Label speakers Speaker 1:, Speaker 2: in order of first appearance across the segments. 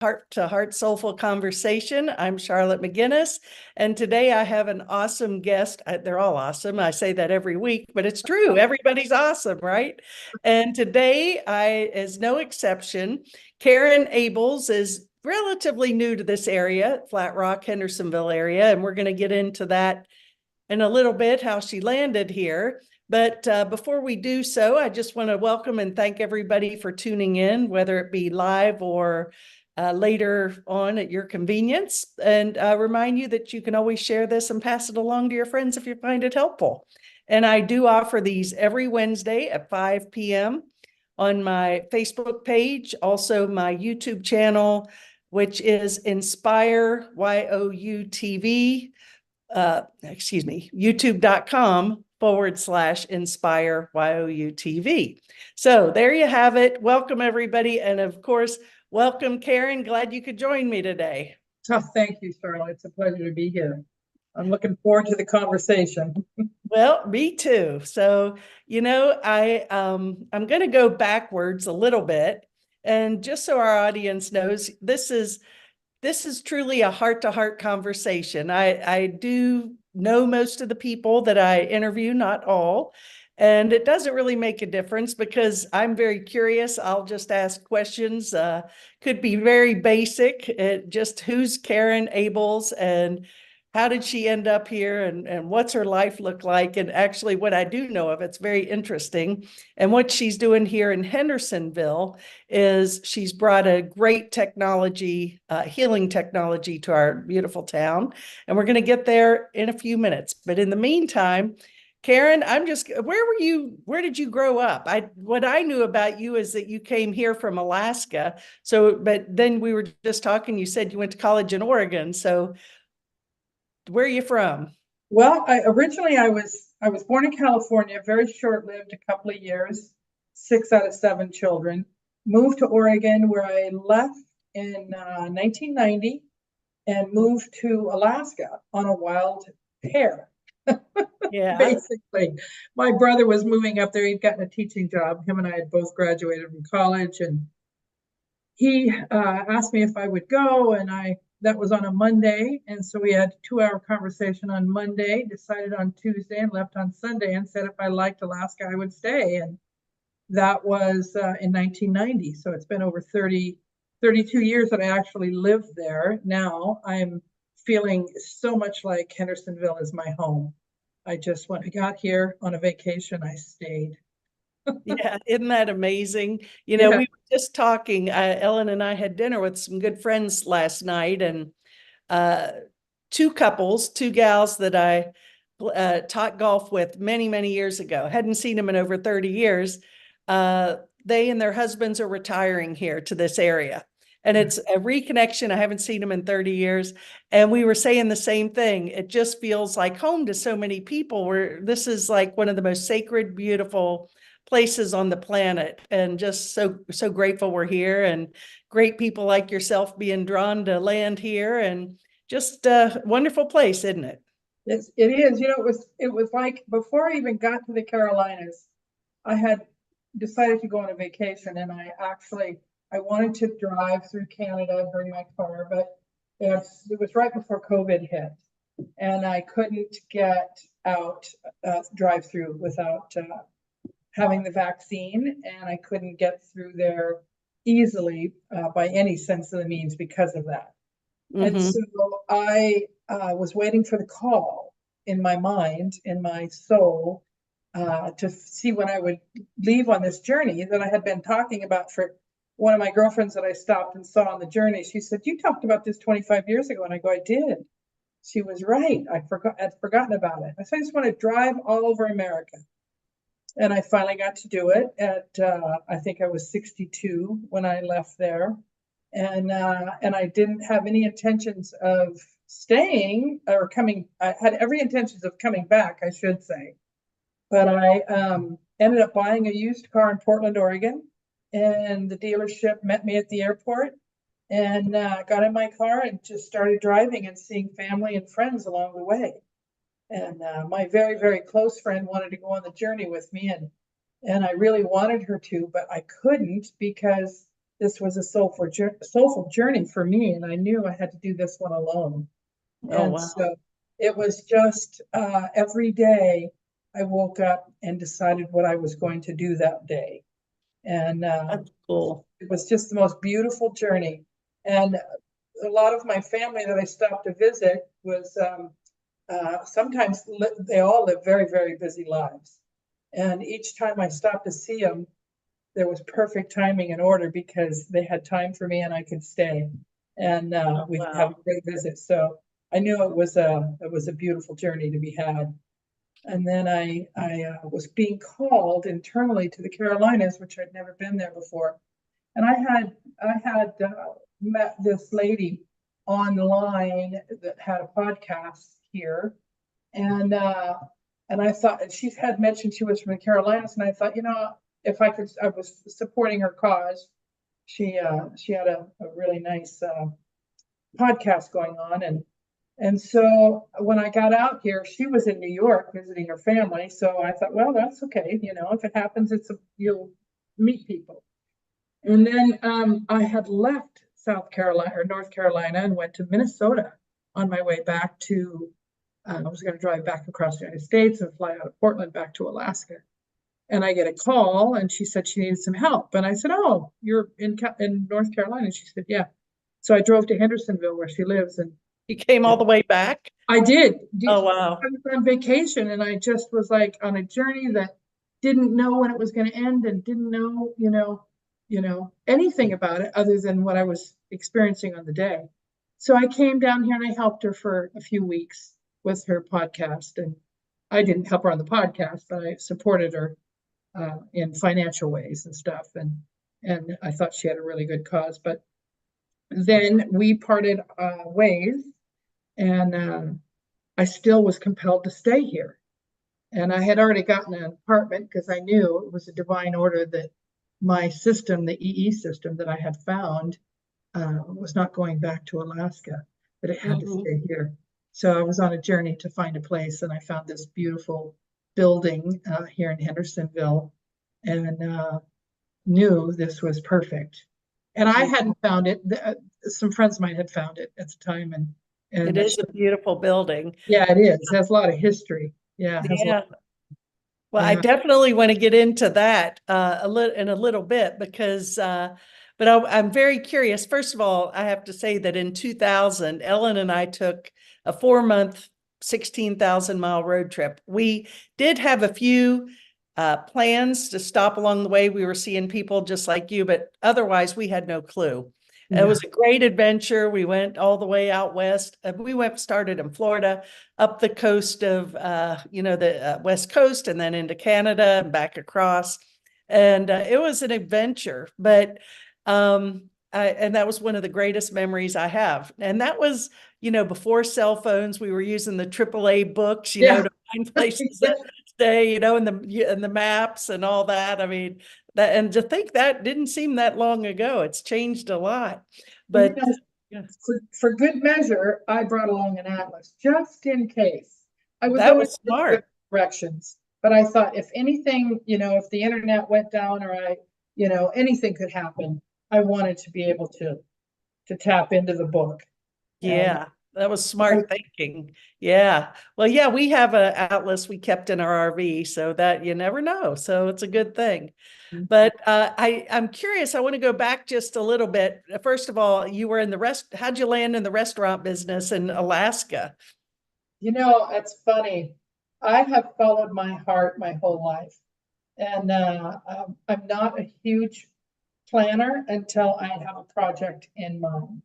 Speaker 1: Heart to Heart Soulful Conversation. I'm Charlotte McGinnis, and today I have an awesome guest. They're all awesome. I say that every week, but it's true. Everybody's awesome, right? And today is no exception. Karen Abels is relatively new to this area, Flat Rock, Hendersonville area, and we're going to get into that in a little bit, how she landed here. But before we do so, I just want to welcome and thank everybody for tuning in, whether it be live or later on at your convenience, and remind you that you can always share this and pass it along to your friends if you find it helpful. And I do offer these every Wednesday at 5 p.m. on my Facebook page, also my YouTube channel, which is Inspire YOUTV, youtube.com/Inspire YOUTV. So there you have it. Welcome, everybody. And of course, welcome, Karen. Glad you could join me today.
Speaker 2: Oh, thank you, Charlotte. It's a pleasure to be here. I'm looking forward to the conversation.
Speaker 1: Well, me too. So, I'm going to go backwards a little bit. And just so our audience knows, this is truly a heart-to-heart conversation. I do know most of the people that I interview, not all, and it doesn't really make a difference because I'm very curious. I'll just ask questions. Could be very basic. Just who's Karen Abels and how did she end up here, and what's her life look like? And actually what I do know of, it's very interesting. And what she's doing here in Hendersonville is she's brought a great technology, healing technology to our beautiful town. And we're going to get there in a few minutes. But in the meantime, Karen, where did you grow up? What I knew about you is that you came here from Alaska. So, but then we were just talking, you said you went to college in Oregon. So where are you from?
Speaker 2: Well, I was born in California, very short-lived, a couple of years, 6 out of 7 children. Moved to Oregon, where I left in 1990 and moved to Alaska on a wild hair.
Speaker 1: Yeah.
Speaker 2: Basically, my brother was moving up there. He'd gotten a teaching job. Him and I had both graduated from college, and he asked me if I would go, and that was on a Monday, and so we had a 2-hour conversation on Monday, decided on Tuesday, and left on Sunday, and said if I liked Alaska, I would stay, and that was in 1990. So it's been over 32 years that I actually lived there. Now I'm feeling so much like Hendersonville is my home. When I got here on a vacation, I stayed.
Speaker 1: Yeah, isn't that amazing?
Speaker 2: Yeah.
Speaker 1: We were just talking, Ellen and I had dinner with some good friends last night, and two gals that I taught golf with many, many years ago. Hadn't seen them in over 30 years. They and their husbands are retiring here to this area. And it's a reconnection. I haven't seen them in 30 years. And we were saying the same thing. It just feels like home to so many people, where this is like one of the most sacred, beautiful places on the planet. And just so grateful we're here, and great people like yourself being drawn to land here, and just a wonderful place, isn't it?
Speaker 2: It is. It was like before I even got to the Carolinas, I had decided to go on a vacation, and I wanted to drive through Canada, bring my car, but it was right before COVID hit, and I couldn't get out, drive through without having the vaccine, and I couldn't get through there easily by any sense of the means because of that. And so I was waiting for the call in my mind, in my soul, to see when I would leave on this journey that I had been talking about. For one of my girlfriends that I stopped and saw on the journey, she said, "You talked about this 25 years ago." And I go, "I did." She was right. I'd forgotten about it. I said, "I just want to drive all over America." And I finally got to do it at, I think I was 62 when I left there. And I didn't have any intentions of staying or coming. I had every intentions of coming back, I should say. But I ended up buying a used car in Portland, Oregon. And the dealership met me at the airport, and got in my car and just started driving and seeing family and friends along the way. And my very, very close friend wanted to go on the journey with me, and I really wanted her to, but I couldn't because this was a soulful journey for me, and I knew I had to do this one alone.
Speaker 1: Oh,
Speaker 2: And
Speaker 1: wow.
Speaker 2: so it was just every day I woke up and decided what I was going to do that day. And
Speaker 1: That's cool.
Speaker 2: it was just the most beautiful journey. And a lot of my family that I stopped to visit was sometimes they all live very, very busy lives. And each time I stopped to see them, there was perfect timing and order because they had time for me and I could stay. And
Speaker 1: Oh,
Speaker 2: we have
Speaker 1: wow.
Speaker 2: a great visit. So I knew it was a beautiful journey to be had. And then I was being called internally to the Carolinas, which I'd never been there before. And I had met this lady online that had a podcast here, and I thought, and she had mentioned she was from the Carolinas, and I thought, if I could, I was supporting her cause. She had a really nice podcast going on, and so when I got out here, she was in New York visiting her family. So I thought, well, that's okay. If it happens, you'll meet people. And then I had left South Carolina or North Carolina and went to Minnesota on my way back to, I was going to drive back across the United States and fly out of Portland back to Alaska. And I get a call and she said she needed some help. And I said, oh, you're in North Carolina? And she said, yeah. So I drove to Hendersonville where she lives. And
Speaker 1: You came all the way back?
Speaker 2: I did.
Speaker 1: Oh,
Speaker 2: I
Speaker 1: wow.
Speaker 2: was on vacation and I just was like on a journey that didn't know when it was going to end and didn't know, anything about it other than what I was experiencing on the day. So I came down here and I helped her for a few weeks with her podcast. And I didn't help her on the podcast, but I supported her in financial ways and stuff. And I thought she had a really good cause. But then we parted ways, and I still was compelled to stay here. And I had already gotten an apartment because I knew it was a divine order that my system, the EE system that I had found, was not going back to Alaska, that it had to stay here. So I was on a journey to find a place, and I found this beautiful building here in Hendersonville, and knew this was perfect. And I hadn't found it. Some friends of mine had found it at the time,
Speaker 1: It is a beautiful building.
Speaker 2: yeah, it is. It has a lot of history. Yeah, it has a lot.
Speaker 1: Yeah. Well, I
Speaker 2: Yeah.
Speaker 1: definitely want to get into that in a little bit because, but I'm very curious. First of all, I have to say that in 2000, Ellen and I took a 4-month, 16,000-mile road trip. We did have a few plans to stop along the way. We were seeing people just like you, but otherwise we had no clue. It was a great adventure. We went all the way out west. Started in Florida, up the coast of, the West Coast, and then into Canada and back across. And it was an adventure, but and that was one of the greatest memories I have. And that was, before cell phones. We were using the AAA books,
Speaker 2: Yeah.
Speaker 1: to find places that stay, and the maps and all that. I mean, that, and to think that didn't seem that long ago. It's changed a lot, but yeah,
Speaker 2: For good measure, I brought along an atlas just in case. I was
Speaker 1: that
Speaker 2: always
Speaker 1: was
Speaker 2: looking at
Speaker 1: smart.
Speaker 2: directions, but I thought if anything, if the internet went down or anything could happen, I wanted to be able to tap into the book. And
Speaker 1: Yeah, that was smart thinking. Yeah. Well, yeah, we have an atlas we kept in our RV, so that you never know. So it's a good thing. But I'm curious. I want to go back just a little bit. First of all, you were in how'd you land in the restaurant business in Alaska?
Speaker 2: it's funny. I have followed my heart my whole life. And I'm not a huge planner until I have a project in mind.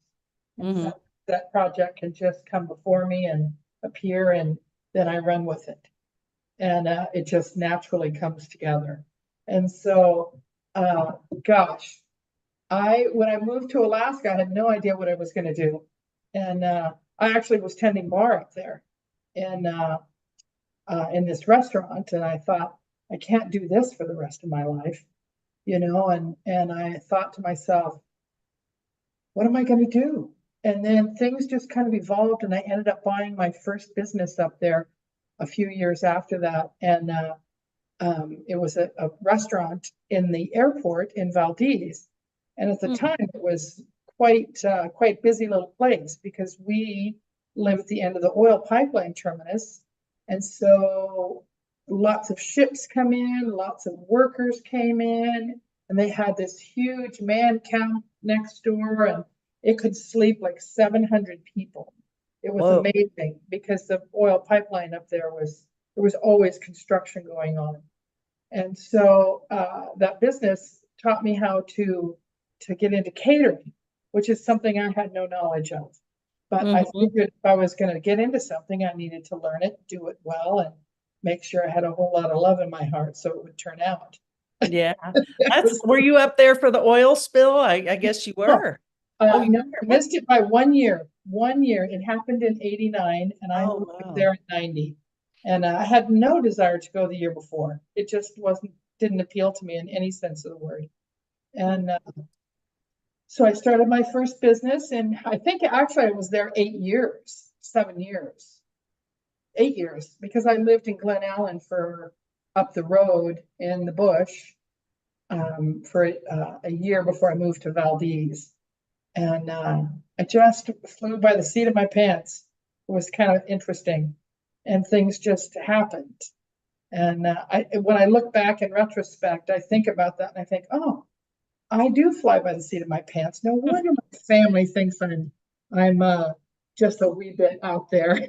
Speaker 2: And
Speaker 1: Hmm.
Speaker 2: so that project can just come before me and appear, and then I run with it. And it just naturally comes together. And so, gosh, when I moved to Alaska, I had no idea what I was going to do. And I actually was tending bar up there in this restaurant. And I thought, I can't do this for the rest of my life, and I thought to myself, what am I going to do? And then things just kind of evolved, and I ended up buying my first business up there a few years after that. And it was a restaurant in the airport in Valdez. And at the
Speaker 1: Mm.
Speaker 2: time, it was quite busy little place because we live at the end of the oil pipeline terminus. And so lots of ships come in, lots of workers came in, and they had this huge man camp next door, and it could sleep like 700 people. It was
Speaker 1: Whoa.
Speaker 2: amazing because the oil pipeline up there was always construction going on. And so that business taught me how to get into catering, which is something I had no knowledge of. But I
Speaker 1: Mhm.
Speaker 2: figured if I was going to get into something, I needed to learn it, do it well, and make sure I had a whole lot of love in my heart so it would turn out.
Speaker 1: Yeah.
Speaker 2: That
Speaker 1: That's,
Speaker 2: was
Speaker 1: were you up there for the oil spill? I guess you
Speaker 2: no,
Speaker 1: were. Oh, you
Speaker 2: no,
Speaker 1: were.
Speaker 2: I
Speaker 1: What?
Speaker 2: missed it by 1 year. 1 year. It happened in '89, and I
Speaker 1: Oh,
Speaker 2: moved up
Speaker 1: wow.
Speaker 2: there in '90. And I had no desire to go the year before. It just didn't appeal to me in any sense of the word. And so I started my first business, and I think actually I was there 8 years, 7 years, 8 years, because I lived in Glen Allen for up the road in the bush for a year before I moved to Valdez. And I just flew by the seat of my pants. It was kind of interesting, and things just happened. And when I look back in retrospect, I think about that and I think, oh, I do fly by the seat of my pants. No wonder my family thinks I'm just a wee bit out there.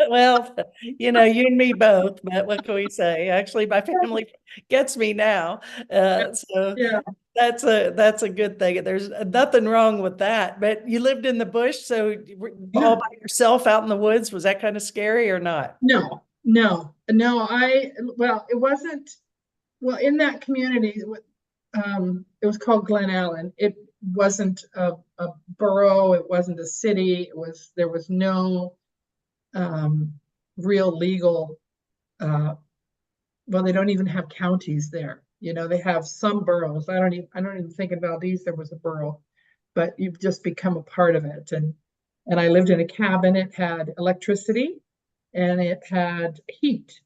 Speaker 1: Well, you and me both, but what can we say? Actually, my family gets me now. So
Speaker 2: Yeah,
Speaker 1: that's a good thing. There's nothing wrong with that. But you lived in the bush, so you were all
Speaker 2: yeah.
Speaker 1: by yourself out in the woods. Was that kind of scary or not?
Speaker 2: No, no, no. Well, it wasn't, well, in that community, it was called Glen Allen. It wasn't a borough, it wasn't a city. There was no um, real legal, uh, well, they don't even have counties there. They have some boroughs. I don't even think in Valdez there was a borough, but you've just become a part of it. And I lived in a cabin. It had electricity and it had heat.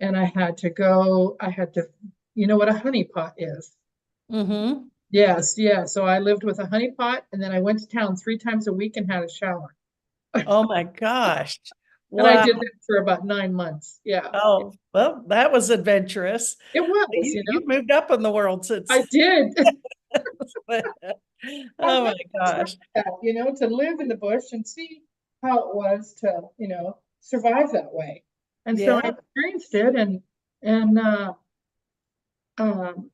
Speaker 2: And I had to, you know what a honey pot is?
Speaker 1: Mm-hmm.
Speaker 2: Yes, yeah. So I lived with a honey pot, and then I went to town 3 times a week and had a shower.
Speaker 1: Oh my gosh.
Speaker 2: And I
Speaker 1: Wow.
Speaker 2: did that for about 9 months. Yeah,
Speaker 1: Oh, well, that was adventurous.
Speaker 2: it was,
Speaker 1: You've moved up in the world since.
Speaker 2: I did. I
Speaker 1: Oh my
Speaker 2: never
Speaker 1: gosh.
Speaker 2: expected that, to live in the bush and see how it was to, survive that way. And so I
Speaker 1: Yeah.
Speaker 2: experienced it, and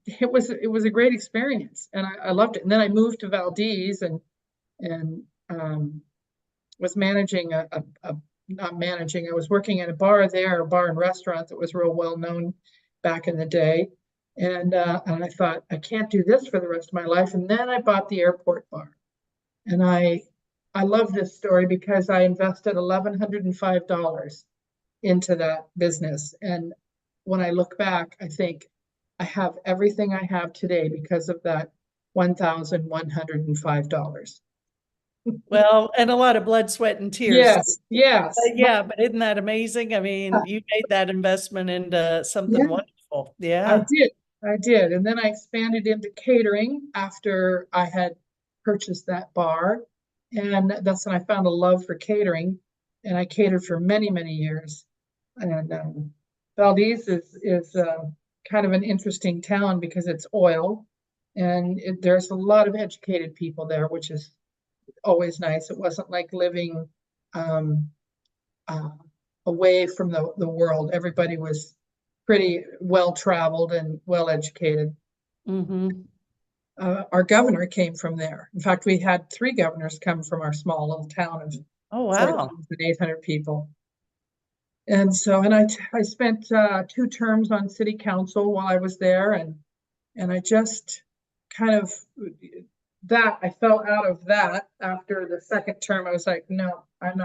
Speaker 2: it was a great experience, and I loved it. And then I moved to Valdez and was managing not managing. I was working at a bar there, a bar and restaurant that was real well known back in the day. And I thought, I can't do this for the rest of my life. And then I bought the airport bar. And I love this story because I invested $1,105 into that business. And when I look back, I think I have everything I have today because of that $1,105.
Speaker 1: Well, and a lot of blood, sweat, and tears.
Speaker 2: Yes, yes.
Speaker 1: Yeah, but isn't that amazing? I mean, you made that investment into something
Speaker 2: Yeah,
Speaker 1: wonderful.
Speaker 2: I
Speaker 1: Yeah.
Speaker 2: did. I did. And then I expanded into catering after I had purchased that bar. And that's when I found a love for catering. And I catered for many, many years. And Valdez is kind of an interesting town because it's oil. And there's a lot of educated people there, which is always nice. It wasn't like living um, uh, away from the world. Everybody was pretty well traveled and well educated.
Speaker 1: Mm-hmm.
Speaker 2: Our governor came from there. In fact, we had 3 governors come from our small little town of
Speaker 1: Oh, wow.
Speaker 2: 4,800 people. And I spent 2 terms on city council while I was there, and I just kind of I fell out of that after the second term. I was like, no, uh, I'm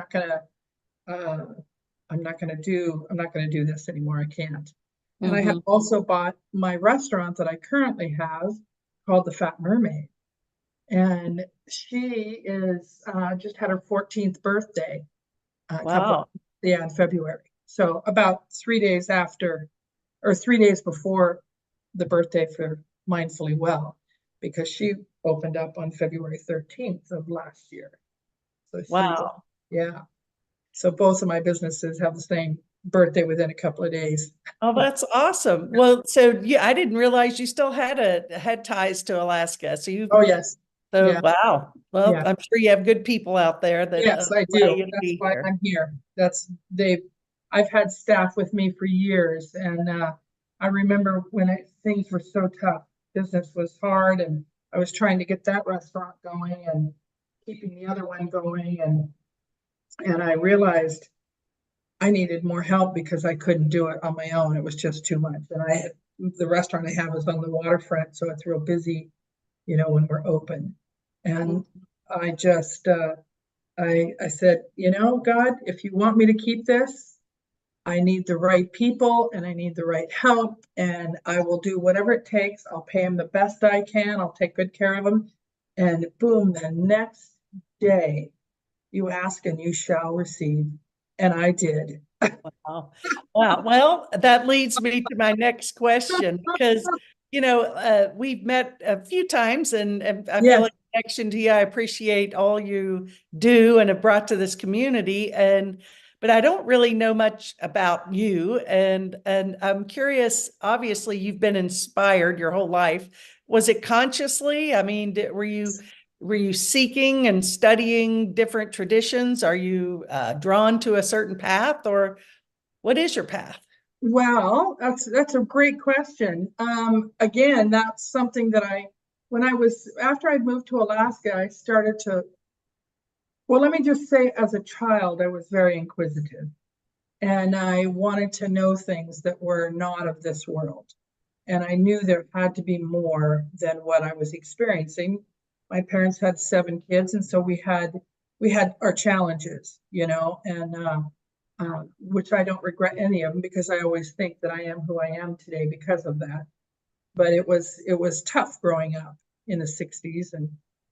Speaker 2: not gonna do this anymore. I can't. And I have
Speaker 1: Mm-hmm.
Speaker 2: also bought my restaurant that I currently have called the Fat Mermaid. And she is just had her 14th birthday a couple of,
Speaker 1: Wow.
Speaker 2: yeah, in February. So about 3 days after, or 3 days before the birthday for Mindfully Well, because opened up on February 13th of last year. So
Speaker 1: Wow.
Speaker 2: yeah. So both of my businesses have the same birthday within a couple of days.
Speaker 1: Oh, that's awesome. Well, so yeah, I didn't realize you still had ties to Alaska.
Speaker 2: Oh, yes.
Speaker 1: So
Speaker 2: Yeah.
Speaker 1: wow. Well,
Speaker 2: Yeah.
Speaker 1: I'm sure you have good people out there that
Speaker 2: Yes, I
Speaker 1: allow
Speaker 2: do.
Speaker 1: you to
Speaker 2: That's
Speaker 1: be
Speaker 2: why
Speaker 1: here.
Speaker 2: I'm here. I've had staff with me for years, and I remember when things were so tough, business was hard, and I was trying to get that restaurant going and keeping the other one going, and I realized I needed more help because I couldn't do it on my own. It was just too much. And the restaurant I have is on the waterfront, so it's real busy, when we're open. And I just, I said, God, if you want me to keep this, I need the right people and I need the right help, and I will do whatever it takes. I'll pay them the best I can. I'll take good care of them. And boom, the next day, you ask and you shall receive. And I did.
Speaker 1: Wow. Wow. Well, that leads me to my next question because, we've met a few times and I feel
Speaker 2: Yes.
Speaker 1: a connection to you. I appreciate all you do and have brought to this community. But I don't really know much about you. And I'm curious, obviously you've been inspired your whole life. Was it consciously? I mean, were you seeking and studying different traditions? Are you drawn to a certain path, or what is your path?
Speaker 2: Well, that's a great question. Again, that's something that after I moved to Alaska, I started to, well, let me just say, as a child, I was very inquisitive and I wanted to know things that were not of this world. And I knew there had to be more than what I was experiencing. My parents had 7 kids, and so we had our challenges, and which I don't regret any of them because I always think that I am who I am today because of that. But it was tough growing up in the 60s, and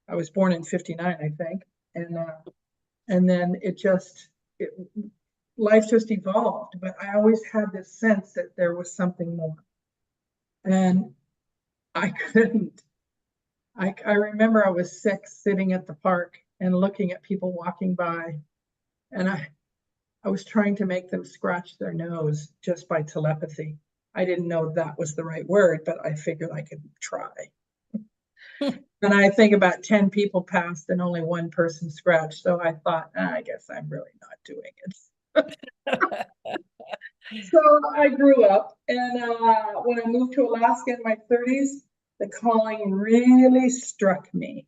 Speaker 2: I was born in 59, I think. And then life just evolved, but I always had this sense that there was something more. And I couldn't. I remember I was 6 sitting at the park and looking at people walking by, and I was trying to make them scratch their nose just by telepathy. I didn't know that was the right word, but I figured I could try. And I think about 10 people passed and only one person scratched. So I thought, I guess I'm really not doing it. So I grew up, and when I moved to Alaska in my 30s, the calling really struck me.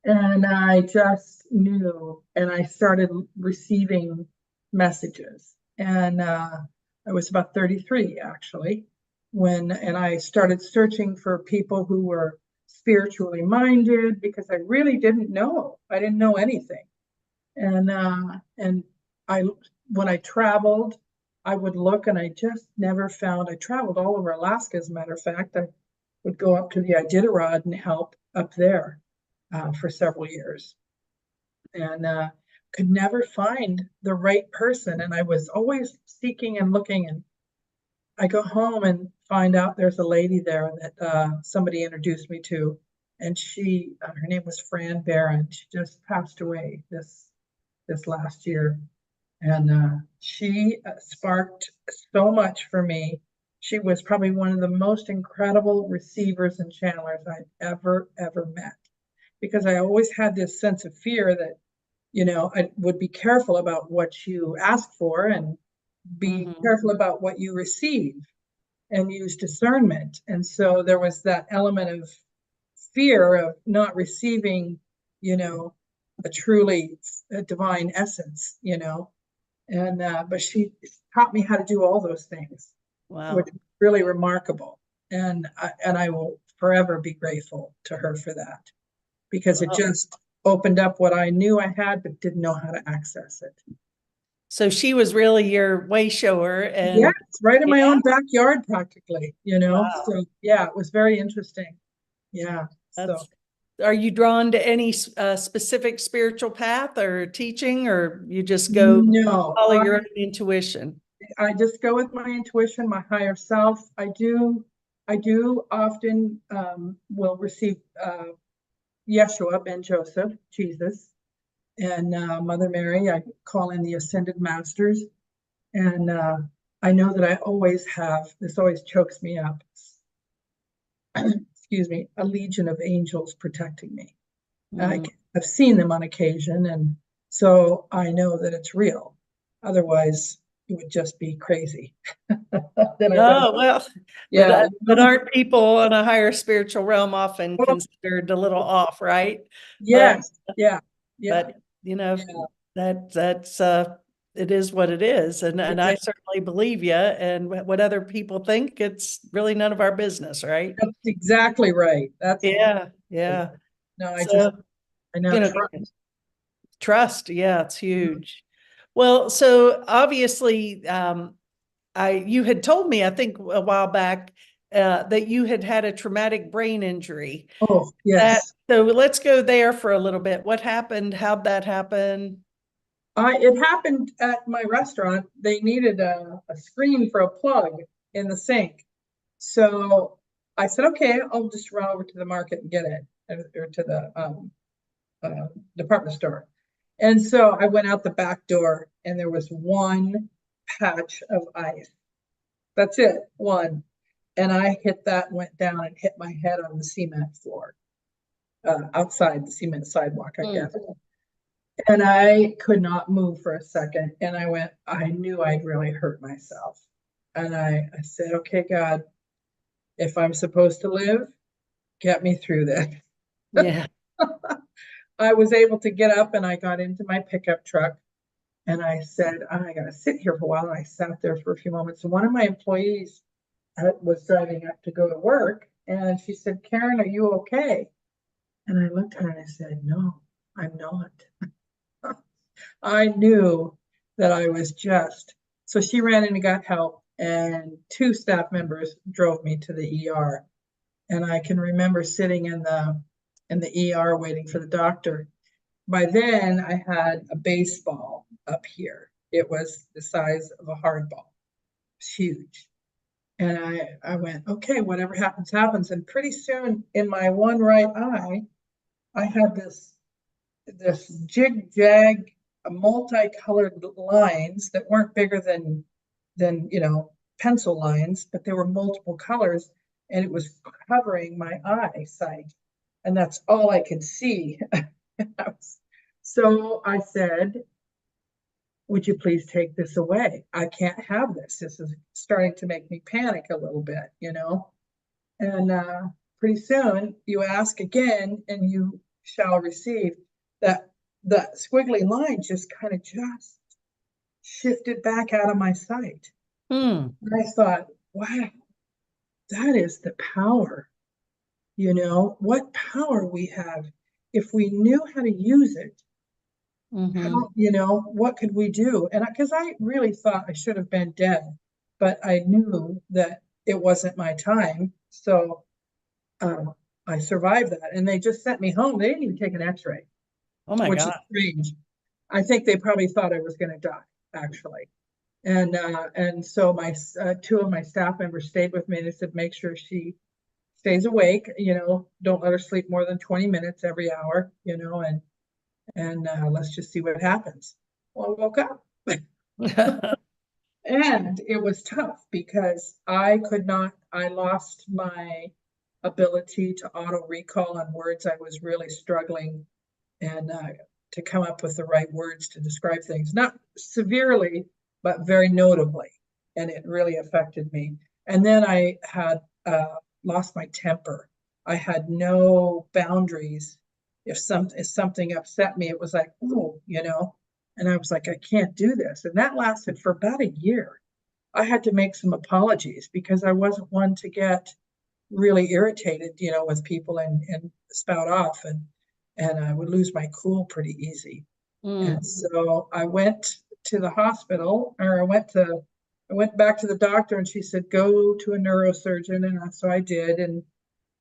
Speaker 2: And I just knew, and I started receiving messages. And I was about 33 actually, and I started searching for people who were spiritually minded because I really didn't know. I didn't know anything. And I when I traveled, I would look and I just never found. I traveled all over Alaska, as a matter of fact. I would go up to the Iditarod and help up there for several years, and could never find the right person. And I was always seeking and looking. And I go home and find out there's a lady there that somebody introduced me to, and her name was Fran Barron. She just passed away this last year, and she sparked so much for me. She was probably one of the most incredible receivers and channelers I've ever met, because I always had this sense of fear that, I would be careful about what you ask for and be careful about what you receive and use discernment. And so there was that element of fear of not receiving, a truly divine essence, and but she taught me how to do all those things, which
Speaker 1: Wow.
Speaker 2: is really remarkable. And I will forever be grateful to her for that, because it
Speaker 1: Wow.
Speaker 2: just opened up what I knew I had but didn't know how to access it.
Speaker 1: So she was really your way shower
Speaker 2: Yeah,
Speaker 1: and
Speaker 2: it's right in my
Speaker 1: yeah,
Speaker 2: own backyard practically,
Speaker 1: wow.
Speaker 2: So yeah, it was very interesting. Yeah. So
Speaker 1: Are you drawn to any specific spiritual path or teaching, or you just go
Speaker 2: no,
Speaker 1: follow your own intuition?
Speaker 2: I just go with my intuition, my higher self. I do. I do often will receive Yeshua, Ben Joseph, Jesus, and Mother Mary. I call in the Ascended Masters. And I know that I always have, this always chokes me up, excuse me, a legion of angels protecting me.
Speaker 1: Mm.
Speaker 2: I've seen them on occasion, and so I know that it's real. Otherwise, it would just be crazy. Then I wouldn't.
Speaker 1: Oh, well,
Speaker 2: Yeah.
Speaker 1: but aren't people on a higher spiritual realm often
Speaker 2: Well,
Speaker 1: considered a little off, right? But,
Speaker 2: yes. Yeah. Yeah.
Speaker 1: but, you know,
Speaker 2: Yeah.
Speaker 1: that's, it is what it is. And I certainly believe you. And what other people think, it's really none of our business, right?
Speaker 2: That's exactly right. That's
Speaker 1: Yeah.
Speaker 2: right.
Speaker 1: Yeah.
Speaker 2: No,
Speaker 1: So,
Speaker 2: I now
Speaker 1: you know,
Speaker 2: trust.
Speaker 1: trust. Yeah, it's huge. Well, so obviously, you had told me, I think a while back, that you had had a traumatic brain injury.
Speaker 2: Oh,
Speaker 1: That,
Speaker 2: yes.
Speaker 1: so let's go there for a little bit. What happened? How'd that happen?
Speaker 2: It happened at my restaurant. They needed a screen for a plug in the sink. So I said, okay, I'll just run over to the market and get it, or to the department store. And so I went out the back door and there was one patch of ice. That's it, one. And I hit that, went down and hit my head on the cement floor, outside the cement sidewalk, I guess. And I could not move for a second. And I knew I'd really hurt myself. And I said, okay, God, if I'm supposed to live, get me through this.
Speaker 1: Yeah.
Speaker 2: I was able to get up and I got into my pickup truck and I said, I got to sit here for a while. And I sat there for a few moments. And one of my employees was driving up to go to work. And she said, Karen, are you okay? And I looked at her and I said, no, I'm not. I knew that I was just. So she ran in and got help, and two staff members drove me to the ER. And I can remember sitting in the ER waiting for the doctor. By then, I had a baseball up here. It was the size of a hard ball. It's huge. And I went, okay, whatever happens, happens. And pretty soon in my one right eye, I had this jig jag, multicolored lines that weren't bigger than pencil lines, but they were multiple colors, and it was covering my eyesight, and that's all I could see. So I said, would you please take this away? I can't have this. This is starting to make me panic a little bit. And pretty soon you ask again and you shall receive. That the squiggly line just kind of just shifted back out of my sight.
Speaker 1: Hmm.
Speaker 2: And I thought, wow, that is the power. What power we have if we knew how to use it.
Speaker 1: Mm-hmm.
Speaker 2: What could we do? And because I really thought I should have been dead, but I knew that it wasn't my time. So I survived that. And they just sent me home. They didn't even take an x-ray,
Speaker 1: Oh my
Speaker 2: which is
Speaker 1: God.
Speaker 2: strange. I think they probably thought I was going to die, actually. And so my two of my staff members stayed with me and they said, make sure she stays awake, don't let her sleep more than 20 minutes every hour, and let's just see what happens. Well, I woke up. And it was tough because I lost my ability to auto recall on words. I was really struggling and to come up with the right words to describe things, not severely, but very notably. And it really affected me. And then I had lost my temper. I had no boundaries. If something upset me, it was like, oh. And I was like, I can't do this. And that lasted for about a year. I had to make some apologies because I wasn't one to get really irritated, with people and spout off, and I would lose my cool pretty easy.
Speaker 1: Mm.
Speaker 2: And so I went to the hospital, or I went back to the doctor, and she said, go to a neurosurgeon. And so I did. And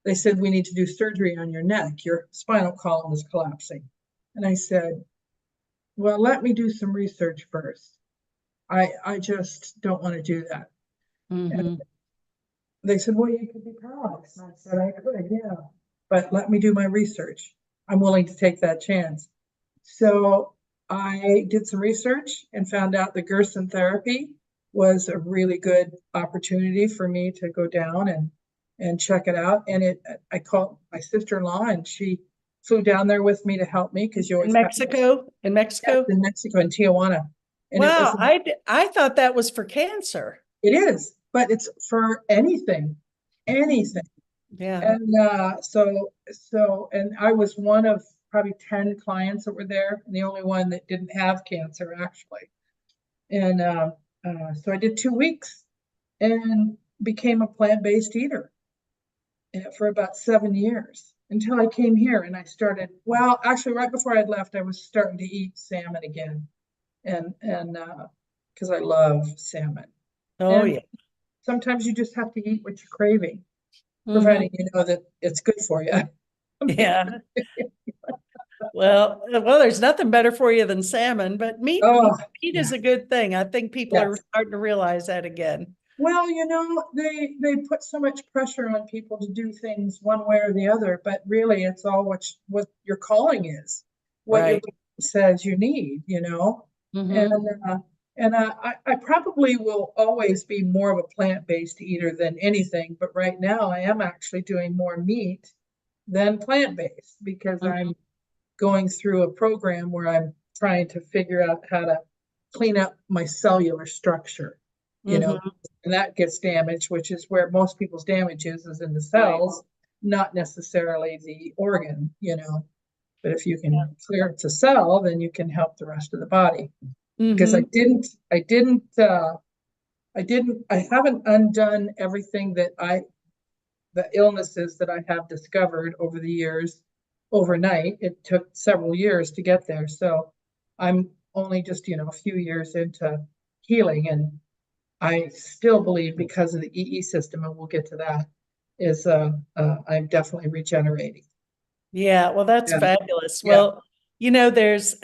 Speaker 2: they said, we need to do surgery on your neck. Your spinal column is collapsing. And I said, well, let me do some research first. I just don't want to do that. And
Speaker 1: Mm-hmm.
Speaker 2: they said, well, you could be paralyzed. And I said, I could, yeah, but let me do my research. I'm willing to take that chance. So I did some research and found out the Gerson therapy was a really good opportunity for me to go down and check it out. And I called my sister-in-law and she flew down there with me to help me because you
Speaker 1: In
Speaker 2: always have
Speaker 1: Mexico? In
Speaker 2: yes,
Speaker 1: Mexico?
Speaker 2: in Mexico in Tijuana. And it was
Speaker 1: Wow, I thought that was for cancer.
Speaker 2: it is, but it's for anything, anything.
Speaker 1: Yeah.
Speaker 2: And and I was one of probably 10 clients that were there, and the only one that didn't have cancer actually. And so I did 2 weeks and became a plant-based eater for about 7 years until I came here and I started, well, actually right before I'd left, I was starting to eat salmon again. And because I love salmon.
Speaker 1: Oh,
Speaker 2: And
Speaker 1: yeah.
Speaker 2: sometimes you just have to eat what you're craving,
Speaker 1: Hmm.
Speaker 2: providing you know that it's good for you.
Speaker 1: Yeah. Well, there's nothing better for you than salmon, but
Speaker 2: Oh,
Speaker 1: meat
Speaker 2: yeah,
Speaker 1: is a good thing. I think people are
Speaker 2: yes.
Speaker 1: starting to realize that again.
Speaker 2: Well, they put so much pressure on people to do things one way or the other, but really it's all what your calling is, what your
Speaker 1: Right.
Speaker 2: body says you need. And
Speaker 1: Hmm.
Speaker 2: uh, and I probably will always be more of a plant-based eater than anything, but right now I am actually doing more meat than plant-based because I'm
Speaker 1: Hmm.
Speaker 2: going through a program where I'm trying to figure out how to clean up my cellular structure, you know,
Speaker 1: Hmm.
Speaker 2: and that gets damaged, which is where most people's damage is in the
Speaker 1: Right.
Speaker 2: cells, not necessarily the organ. But if you
Speaker 1: Yeah.
Speaker 2: can clear the cell, then you can help the rest of the body. Because
Speaker 1: Hmm.
Speaker 2: I haven't undone everything the illnesses that I have discovered over the years overnight. It took several years to get there. So I'm only just, a few years into healing. And I still believe because of the EE system, and we'll get to that, is I'm definitely regenerating.
Speaker 1: Yeah. Well, that's
Speaker 2: Yeah.
Speaker 1: fabulous.
Speaker 2: Yeah.
Speaker 1: Well, there's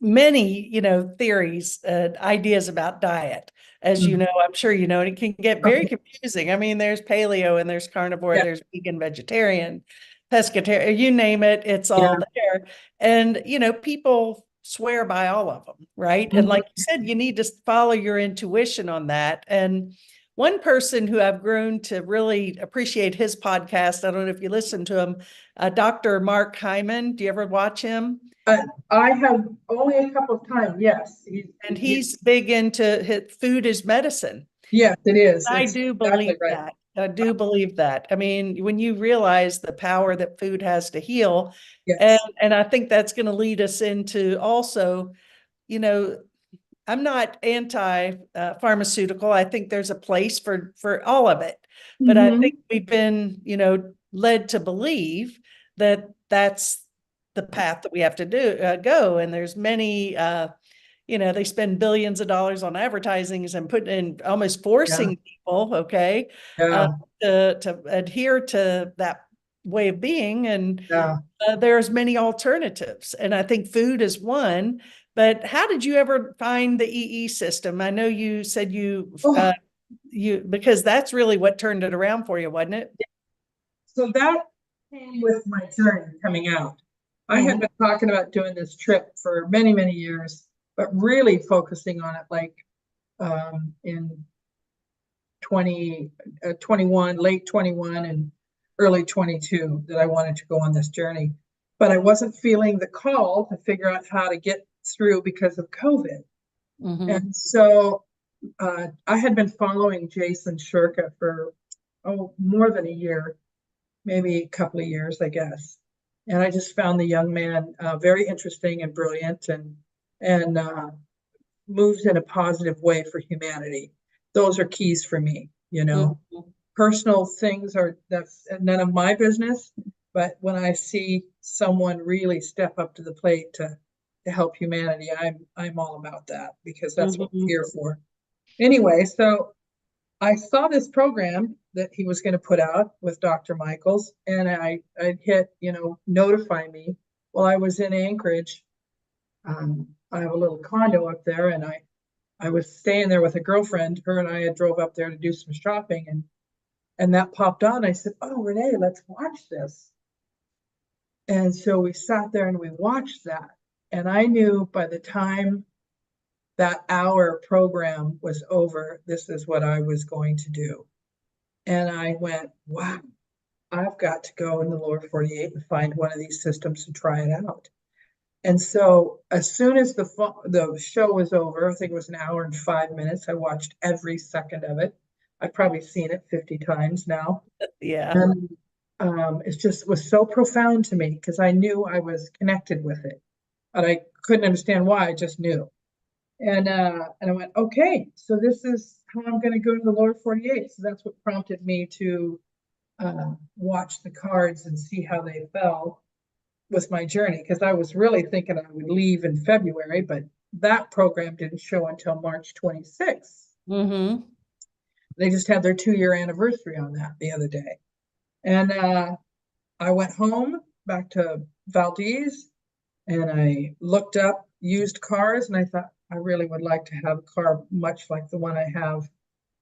Speaker 1: many, theories, ideas about diet. As you
Speaker 2: Mhm.
Speaker 1: know, I'm sure you know, and it can get very confusing. I mean, there's paleo and there's carnivore,
Speaker 2: Yeah.
Speaker 1: there's vegan, vegetarian, pescatarian, you name it, it's
Speaker 2: Yeah.
Speaker 1: all there. And, people swear by all of them, right? And like
Speaker 2: Mhm.
Speaker 1: you said, you need to follow your intuition on that. And one person who I've grown to really appreciate his podcast, I don't know if you listen to him, Dr. Mark Hyman. Do you ever watch him?
Speaker 2: I have only a couple of times. Yes.
Speaker 1: And he's big into food is medicine.
Speaker 2: Yes, it is.
Speaker 1: I
Speaker 2: It's
Speaker 1: do
Speaker 2: exactly
Speaker 1: believe
Speaker 2: right.
Speaker 1: that. I do believe that. I mean, when you realize the power that food has to heal, and
Speaker 2: Yes.
Speaker 1: and I think that's going to lead us into also, you know, I'm not anti pharmaceutical. I think there's a place for all of it, but I think
Speaker 2: Hmm.
Speaker 1: we've been, led to believe that that's the path that we have to go. And there's many they spend billions of dollars on advertisings and putting in almost
Speaker 2: Yeah.
Speaker 1: forcing people, okay, uh,
Speaker 2: Yeah.
Speaker 1: to adhere to that way of being. And
Speaker 2: Yeah.
Speaker 1: there's many alternatives. And I think food is one. But how did you ever find the EE system? I know you said
Speaker 2: Oh,
Speaker 1: because that's really what turned it around for you, wasn't it?
Speaker 2: so that came with my journey coming out. I had
Speaker 1: Hmm.
Speaker 2: been talking about doing this trip for many, many years, but really focusing on it like in 21, late 21 and early 22 that I wanted to go on this journey. But I wasn't feeling the call to figure out how to get through because of COVID.
Speaker 1: Hmm.
Speaker 2: And so I had been following Jason Shurka for more than a year, maybe a couple of years, I guess. And I just found the young man very interesting and brilliant, and moves in a positive way for humanity. Those are keys for me.
Speaker 1: Hmm.
Speaker 2: Personal things that's none of my business, but when I see someone really step up to the plate to help humanity, I'm all about that because that's what we're
Speaker 1: Hmm.
Speaker 2: here for. Anyway, so I saw this program that he was going to put out with Dr. Michaels, and I hit, notify me. Well, I was in Anchorage. I have a little condo up there, and I was staying there with a girlfriend. Her and I had drove up there to do some shopping, and And that popped on. I said, oh, Renee, let's watch this. And so we sat there and we watched that. And I knew by the time that hour program was over, this is what I was going to do. And I went, wow, I've got to go in the lower 48 and find one of these systems to try it out. And so as soon as the show was over, I think it was an hour and 5 minutes, I watched every second of it. I've probably seen it 50 times now.
Speaker 1: Yeah.
Speaker 2: And it just was so profound to me because I knew I was connected with it. And I couldn't understand why, I just knew. And I went, okay, so this is how I'm going to go to the lower 48. So that's what prompted me to watch the cards and see how they fell with my journey. Because I was really thinking I would leave in February, but that program didn't show until March 26th.
Speaker 1: Mm-hmm.
Speaker 2: They just had their 2-year anniversary on that the other day. And I went home back to Valdez and I looked up used cars and I thought I really would like to have a car much like the one I have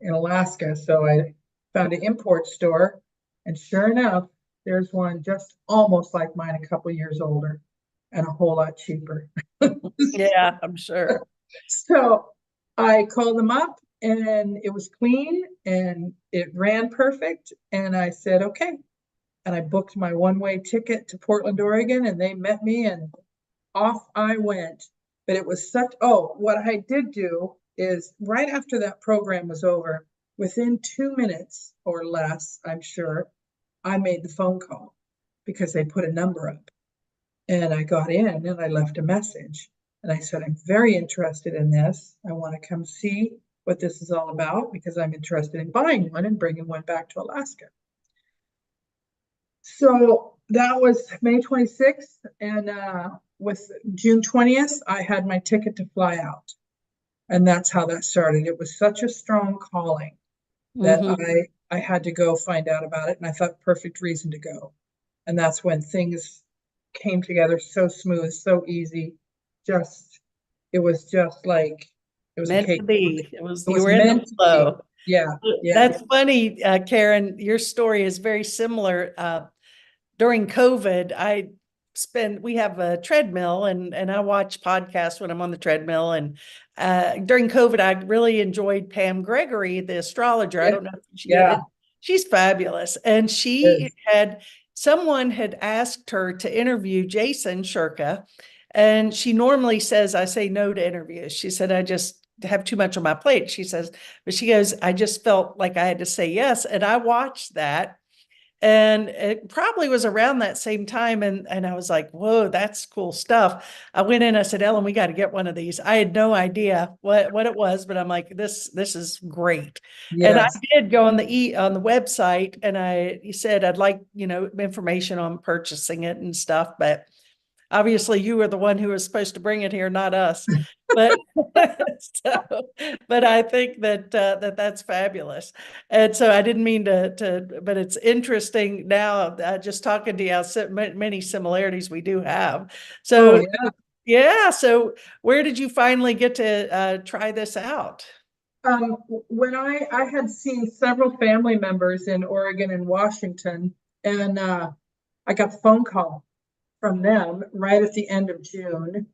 Speaker 2: in Alaska. So I found an import store and sure enough, there's one just almost like mine, a couple years older and a whole lot cheaper.
Speaker 1: Yeah, I'm sure.
Speaker 2: So I called them up and it was clean and it ran perfect. And I said, okay. And I booked my one-way ticket to Portland, Oregon, and they met me and off I went. But it was such, oh, what I did do is right after that program was over, within 2 minutes or less, I'm sure, I made the phone call because they put a number up. And I got in and I left a message. And I said, I'm very interested in this. I want to come see what this is all about because I'm interested in buying one and bringing one back to Alaska. So that was May 26th. And with June 20th, I had my ticket to fly out. And that's how that started. It was such a strong calling that
Speaker 1: Mm-hmm.
Speaker 2: I had to go find out about it. And I thought perfect reason to go. And that's when things came together so smooth, so easy. Just, it was just like, it was a
Speaker 1: Meant to
Speaker 2: cake.
Speaker 1: be. It was,
Speaker 2: It
Speaker 1: you
Speaker 2: was
Speaker 1: were in the
Speaker 2: meant to be.
Speaker 1: flow.
Speaker 2: Yeah, yeah,
Speaker 1: That's funny, Karen. Your story is very similar. During COVID, we have a treadmill and I watch podcasts when I'm on the treadmill. And during COVID, I really enjoyed Pam Gregory, the astrologer. I
Speaker 2: yeah,
Speaker 1: don't know if
Speaker 2: yeah.
Speaker 1: she's fabulous. And someone had asked her to interview Jason Shirka. And she normally says, I say no to interviews. She said, I just have too much on my plate. She says, but she goes, I just felt like I had to say yes. And I watched that. And it probably was around that same time. And I was like, whoa, that's cool stuff. I went in, I said, Ellen, we got to get one of these. I had no idea what it was, but I'm like, this is great. And I
Speaker 2: Yes.
Speaker 1: did go on the website and he said, I'd like, information on purchasing it and stuff, but obviously you were the one who was supposed to bring it here, not us. But so, but I think that's fabulous. And so I didn't mean but it's interesting now, just talking to you, how many similarities we do have.
Speaker 2: Oh,
Speaker 1: So
Speaker 2: yeah.
Speaker 1: yeah. So where did you finally get to try this out?
Speaker 2: When I had seen several family members in Oregon and Washington, and I got the phone call from them right at the end of June,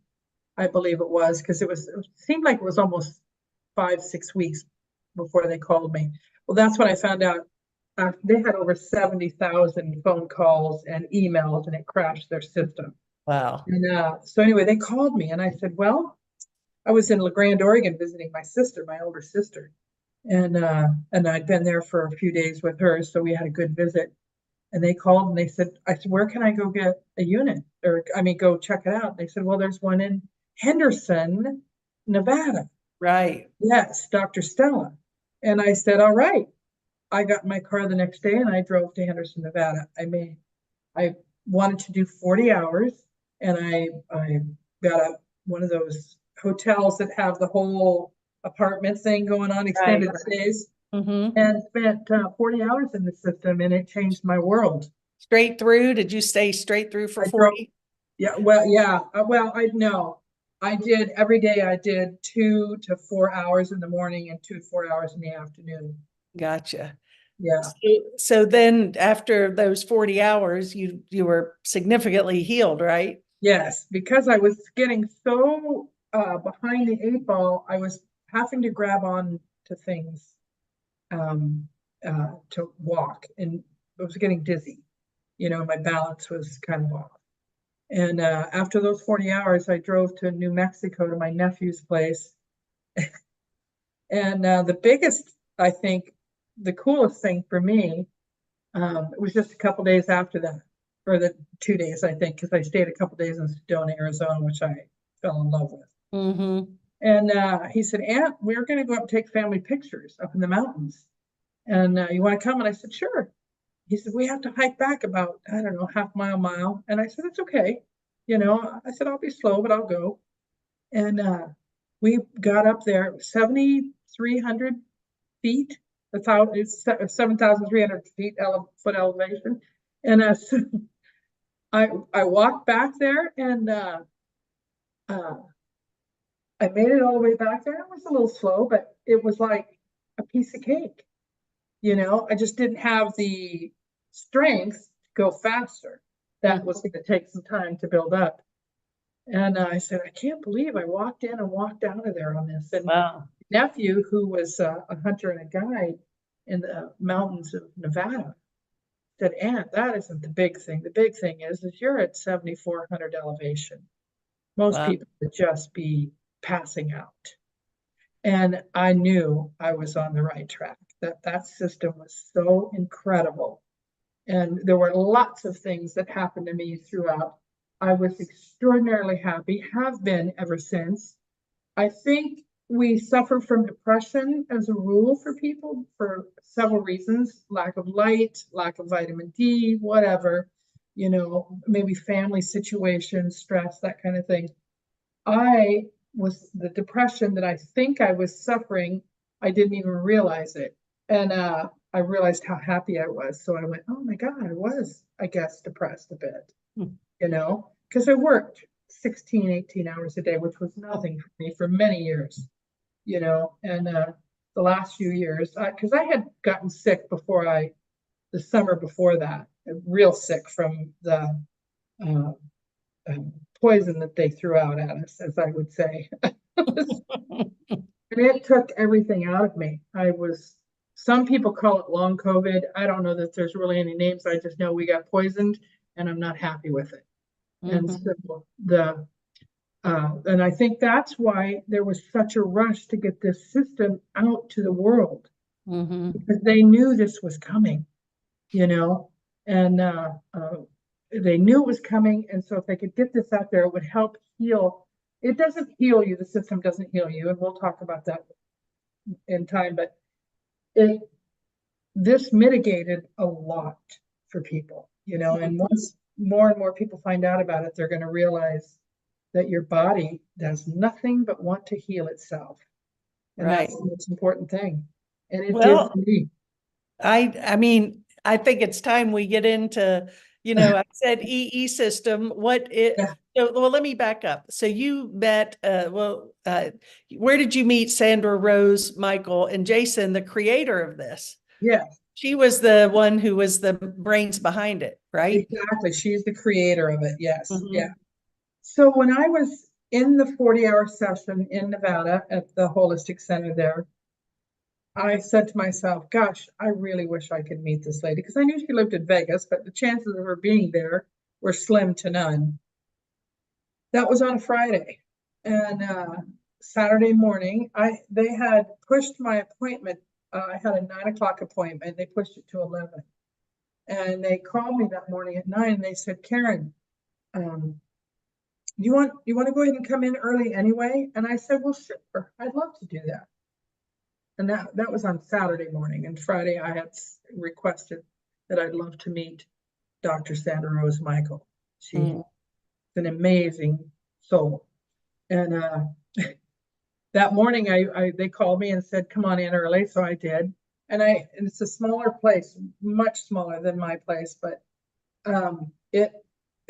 Speaker 2: I believe it was, because it seemed like it was almost 5, 6 weeks before they called me. Well, that's when I found out they had over 70,000 phone calls and emails, and it crashed their system.
Speaker 1: Wow.
Speaker 2: And so anyway, they called me, and I said, well, I was in La Grande, Oregon, visiting my sister, my older sister, and I'd been there for a few days with her, so we had a good visit. And they called and they said, I said, where can I go get a unit? Or I mean, go check it out. They said, well, there's one in Henderson, Nevada.
Speaker 1: Right.
Speaker 2: Yes, Dr. Stella. And I said, all right. I got in my car the next day and I drove to Henderson, Nevada. I wanted to do 40 hours and I got one of those hotels that have the whole apartment thing going on,
Speaker 1: Right.
Speaker 2: extended stays,
Speaker 1: Mm-hmm.
Speaker 2: and spent 40 hours in the system and it changed my world.
Speaker 1: Straight through? Did you stay straight through for
Speaker 2: I drove,
Speaker 1: 40?
Speaker 2: yeah, well, yeah, well, I know. I did every day, I did 2 to 4 hours in the morning and 2 to 4 hours in the afternoon.
Speaker 1: Gotcha.
Speaker 2: Yeah.
Speaker 1: So then after those 40 hours, you were significantly healed, right?
Speaker 2: Yes, because I was getting so behind the eight ball, I was having to grab on to things um, to walk, and I was getting dizzy. You know, my balance was kind of off. And after those 40 hours, I drove to New Mexico to my nephew's place. And the biggest, I think, the coolest thing for me, it was just a couple days after that, or the 2 days, I think, because I stayed a couple days in Sedona, Arizona, which I fell in love with.
Speaker 1: Mm-hmm.
Speaker 2: And he said, Aunt, we're going to go up and take family pictures up in the mountains. And you want to come? And I said, sure. He said, we have to hike back about, I don't know, half mile. And I said, it's okay. You know, I said, I'll be slow, but I'll go. And we got up there, 7,300 feet. That's how it's 7,300 feet foot elevation. And so I walked back there, and uh, I made it all the way back there. It was a little slow, but it was like a piece of cake. You know, I just didn't have the strength to go faster. That was going to take some time to build up. And I said, I can't believe I walked in and walked out of there on this. And
Speaker 1: Wow.
Speaker 2: nephew, who was a hunter and a guide in the mountains of Nevada, said, Aunt, that isn't the big thing. The big thing is you're at 7,400 elevation. Most
Speaker 1: Wow.
Speaker 2: people would just be passing out. And I knew I was on the right track. That system was so incredible. And there were lots of things that happened to me throughout. I was extraordinarily happy, have been ever since. I think we suffer from depression as a rule for people for several reasons: lack of light, lack of vitamin D, whatever, you know, maybe family situations, stress, that kind of thing. I was the depression that I think I was suffering, I didn't even realize it. And I realized how happy I was. So I went, oh my God, I was, I guess, depressed a bit, you know, because I worked 16, 18 hours a day, which was nothing for me for many years, you know. And the last few years, because I had gotten sick the summer before that, real sick from the uh, poison that they threw out at us, as I would say. And it took everything out of me. Some people call it long COVID. I don't know that there's really any names. I just know we got poisoned, and I'm not happy with it. And
Speaker 1: Mm-hmm.
Speaker 2: so and I think that's why there was such a rush to get this system out to the world,
Speaker 1: Mm-hmm.
Speaker 2: because they knew this was coming, you know, and they knew it was coming. And so if they could get this out there, it would help heal. It doesn't heal you. The system doesn't heal you. And we'll talk about that in time, but it, this mitigated a lot for people, you know, and once more and more people find out about it, they're going to realize that your body does nothing but want to heal itself. And
Speaker 1: Right.
Speaker 2: that's the most important thing. And it did for
Speaker 1: Well,
Speaker 2: me.
Speaker 1: I mean, I think it's time we get into, I said EE system. What it
Speaker 2: Yeah.
Speaker 1: so, well, let me back up. So you met where did you meet Sandra Rose, Michael, and Jason, the creator of this?
Speaker 2: Yes,
Speaker 1: She was the one who was the brains behind it, right?
Speaker 2: exactly. She's the creator of it. Yes. Yeah.
Speaker 1: Mm-hmm.
Speaker 2: So when I was in the 40-hour session in Nevada at the Holistic Center there, I said to myself, gosh, I really wish I could meet this lady, because I knew she lived in Vegas, but the chances of her being there were slim to none. That was on a Friday. And Saturday morning, they had pushed my appointment. I had a 9 o'clock appointment. They pushed it to 11. And they called me that morning at 9, and they said, Karen, um, you want to go ahead and come in early anyway? And I said, well, sure, I'd love to do that. And that was on Saturday morning. And Friday, I had requested that I'd love to meet Dr. Sandra Rose Michael. She's an amazing soul. And that morning, they called me and said, come on in early. So I did. And it's a smaller place, much smaller than my place, but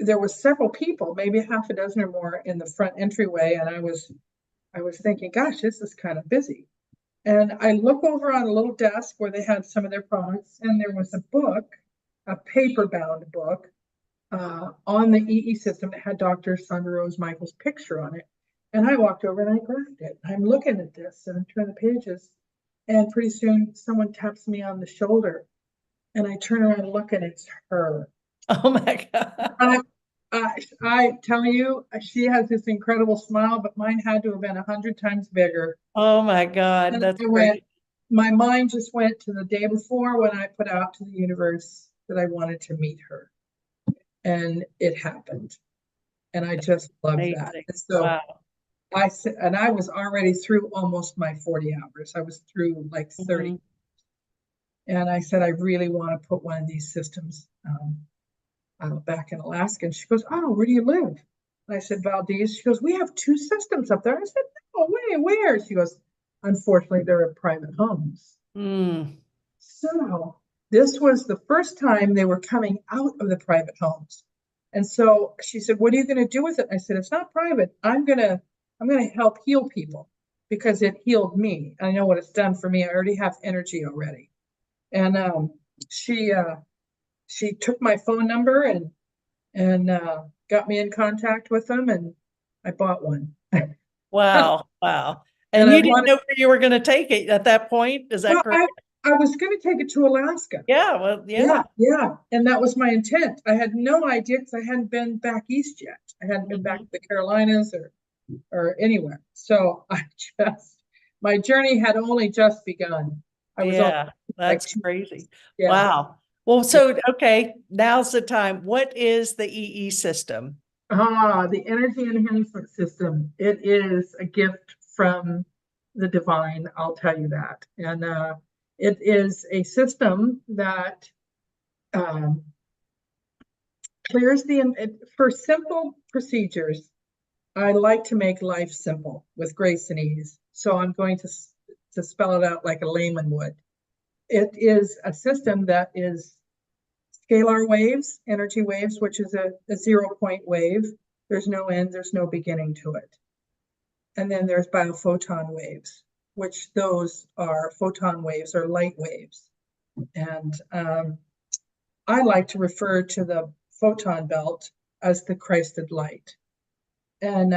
Speaker 2: there was several people, maybe half a dozen or more in the front entryway. And I was thinking, gosh, this is kind of busy. And I look over on a little desk where they had some of their products, and there was a book, a paper-bound book, on the EE system that had Dr. Sandra Rose Michael's picture on it. And I walked over and I grabbed it. I'm looking at this and I'm turning the pages. And pretty soon someone taps me on the shoulder. And I turn around and look, and it's her.
Speaker 1: Oh my God.
Speaker 2: I tell you, she has this incredible smile, but mine had to have been 100 times bigger.
Speaker 1: Oh my God.
Speaker 2: And
Speaker 1: That's
Speaker 2: I went,
Speaker 1: great.
Speaker 2: my mind just went to the day before when I put out to the universe that I wanted to meet her. And it happened. And I just loved that.
Speaker 1: Amazing.
Speaker 2: And so
Speaker 1: Wow.
Speaker 2: I was already through almost my 40 hours. I was through like 30.
Speaker 1: Mhm.
Speaker 2: And I said, I really want to put one of these systems back in Alaska. And she goes, oh, where do you live? And I said, Valdez. She goes, we have 2 systems up there. I said, no way, where? She goes, unfortunately, they're in private homes.
Speaker 1: Mm.
Speaker 2: So this was the first time they were coming out of the private homes. And so she said, what are you going to do with it? I said, it's not private. I'm going to help heal people because it healed me. I know what it's done for me. I already have energy already. And she took my phone number and got me in contact with them, and I bought one.
Speaker 1: Wow. Wow.
Speaker 2: And
Speaker 1: And
Speaker 2: I
Speaker 1: you didn't
Speaker 2: wanted,
Speaker 1: know where you were going to take it at that point. Is that
Speaker 2: well,
Speaker 1: correct?
Speaker 2: I was going to take it to Alaska.
Speaker 1: Yeah. Well,
Speaker 2: Yeah,
Speaker 1: yeah.
Speaker 2: yeah. And that was my intent. I had no idea because I hadn't been back east yet. I hadn't been back
Speaker 1: Mhm.
Speaker 2: to the Carolinas or anywhere. So my journey had only just begun. I was only
Speaker 1: Yeah.
Speaker 2: like
Speaker 1: That's
Speaker 2: 2,
Speaker 1: crazy.
Speaker 2: yeah.
Speaker 1: Wow. Well,
Speaker 2: Yeah.
Speaker 1: so, okay, now's the time. What is the EE system?
Speaker 2: The energy enhancement system. It is a gift from the divine, I'll tell you that. And it is a system that um, clears for simple procedures. I like to make life simple with grace and ease. So I'm going to spell it out like a layman would. It is a system that is scalar waves, energy waves, which is a 0 point wave. There's no end, there's no beginning to it. And then there's biophoton waves, which those are photon waves or light waves. And I like to refer to the photon belt as the Christed light. And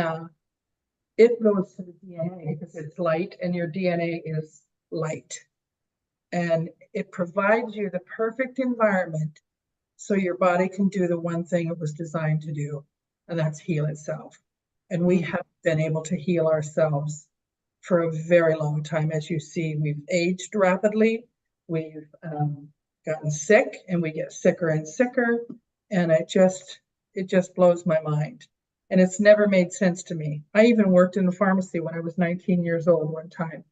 Speaker 2: it goes to the DNA because it's light and your DNA is light. And it provides you the perfect environment so your body can do the one thing it was designed to do, and that's heal itself. And we have been able to heal ourselves for a very long time. As you see, we've aged rapidly, we've gotten sick, and we get sicker and sicker, and it just blows my mind. And it's never made sense to me. I even worked in the pharmacy when I was 19 years old one time,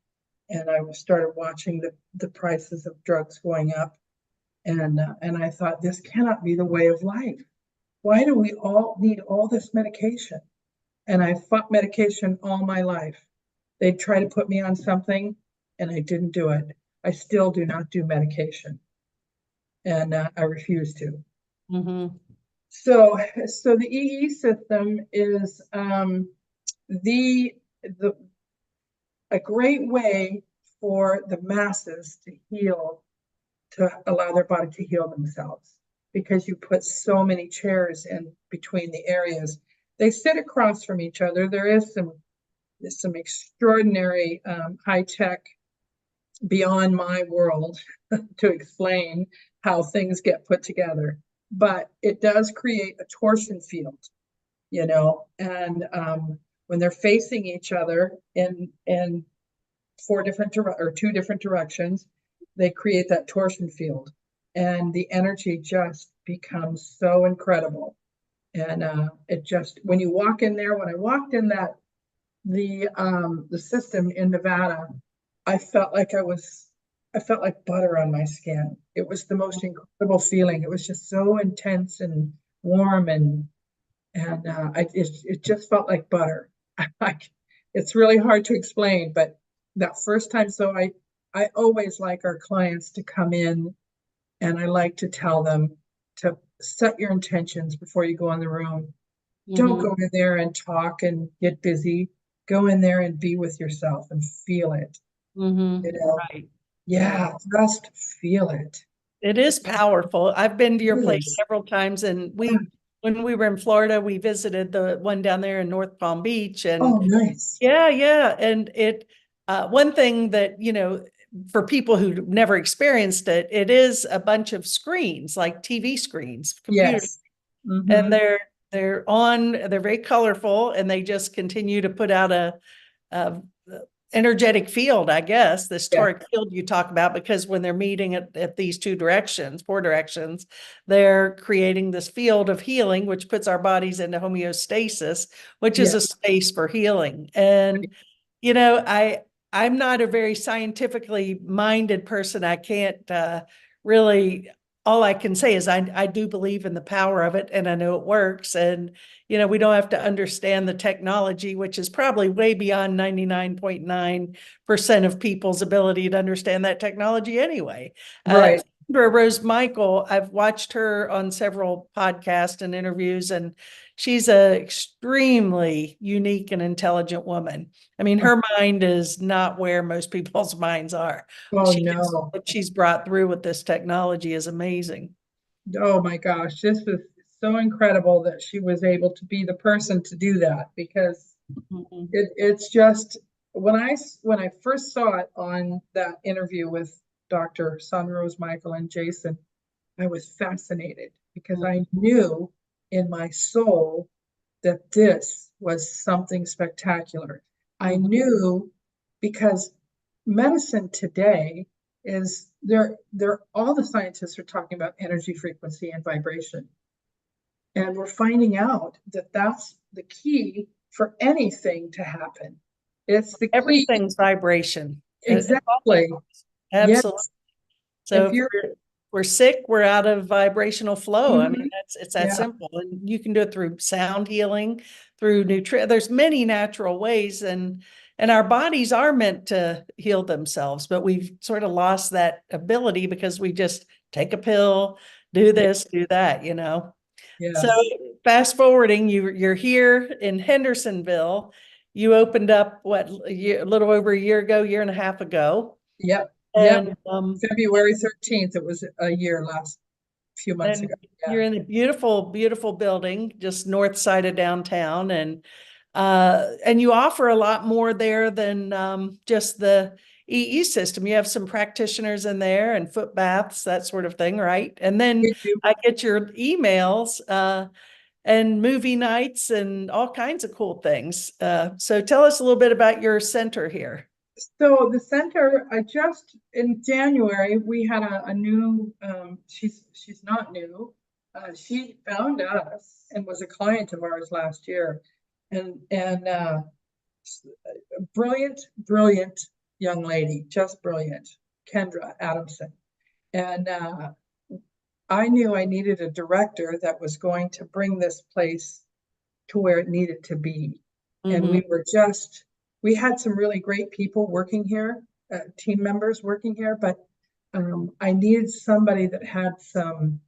Speaker 2: and I started watching the prices of drugs going up, and I thought, this cannot be the way of life. Why do we all need all this medication? And I fought medication all my life. They'd try to put me on something, and I didn't do it. I still do not do medication, and I refuse to.
Speaker 1: Mm-hmm.
Speaker 2: So the EE system is the the a great way for the masses to heal, to allow their body to heal themselves, because you put so many chairs in between the areas. They sit across from each other. There is some extraordinary high tech beyond my world to explain how things get put together, but it does create a torsion field, and when they're facing each other in 2 different directions, they create that torsion field, and the energy just becomes so incredible. And it just, when you walk in there, when I walked in the system in Nevada, I felt like butter on my skin. It was the most incredible feeling. It was just so intense and warm, and it just felt like butter. It's really hard to explain, but that first time, so I always like our clients to come in, and I like to tell them to set your intentions before you go in the room. Don't go in there and talk and get busy. Go in there and be with yourself and feel it. you know?
Speaker 1: Right. Right.
Speaker 2: Yeah, just feel it.
Speaker 1: It is powerful. I've been to
Speaker 2: It
Speaker 1: your place
Speaker 2: is.
Speaker 1: several times, and
Speaker 2: Yeah.
Speaker 1: when we were in Florida, we visited the one down there in North Palm Beach, and
Speaker 2: Oh, nice.
Speaker 1: yeah, and one thing that, for people who never experienced it, it is a bunch of screens, like TV screens, computer,
Speaker 2: Yes.
Speaker 1: and
Speaker 2: Hmm.
Speaker 1: they're very colorful, and they just continue to put out a energetic field, I guess, this
Speaker 2: Yeah,
Speaker 1: toric field you talk about, because when they're meeting at these four directions, they're creating this field of healing, which puts our bodies into homeostasis, which is
Speaker 2: yeah,
Speaker 1: a space for healing. And you know, I'm not a very scientifically minded person. I can't really. All I can say is I do believe in the power of it, and I know it works. And we don't have to understand the technology, which is probably way beyond 99.9% of people's ability to understand that technology anyway.
Speaker 2: right.
Speaker 1: Sandra Rose Michael, I've watched her on several podcasts and interviews, and she's an extremely unique and intelligent woman. I mean, her mind is not where most people's minds are.
Speaker 2: Oh, no.
Speaker 1: What she's brought through with this technology is amazing.
Speaker 2: Oh, my gosh. This was so incredible that she was able to be the person to do that because
Speaker 1: Mhm.
Speaker 2: it's just when I first saw it on that interview with Dr. Sunrose Michael and Jason, I was fascinated because I knew in my soul that this was something spectacular. I
Speaker 1: Mhm.
Speaker 2: knew because medicine today is there all the scientists are talking about energy frequency and vibration. And we're finding out that that's the key for anything to happen. It's the key.
Speaker 1: Everything's vibration. It's all
Speaker 2: Exactly.
Speaker 1: absolutely.
Speaker 2: Yes.
Speaker 1: So
Speaker 2: If
Speaker 1: if
Speaker 2: you're,
Speaker 1: we're sick, we're out of vibrational flow. I mean,
Speaker 2: mhm,
Speaker 1: it's that
Speaker 2: yeah,
Speaker 1: simple. And you can do it through sound healing, through nutrition. There's many natural ways, and our bodies are meant to heal themselves, but we've sort of lost that ability because we just take a pill, do
Speaker 2: yeah,
Speaker 1: this, do that. So
Speaker 2: yes.
Speaker 1: fast forwarding, you're here in Hendersonville. You opened up a little over a year ago, year and a half ago,
Speaker 2: Yep. Yep.
Speaker 1: and
Speaker 2: February 13th, it was a year last few months
Speaker 1: and
Speaker 2: ago. Yeah.
Speaker 1: you're in a beautiful, beautiful building just north side of downtown, and you offer a lot more there than just the EE system. You have some practitioners in there and foot baths, that sort of thing, right? And then
Speaker 2: We do.
Speaker 1: I get your emails and movie nights and all kinds of cool things. So tell us a little bit about your center here.
Speaker 2: So the center, I just in January we had a new. She's not new. She found us and was a client of ours last year, and brilliant, brilliant young lady, just brilliant, Kendra Adamson, and I knew I needed a director that was going to bring this place to where it needed to be. And
Speaker 1: Mm-hmm.
Speaker 2: we had some really great people working here, team members working here, but I needed somebody that had some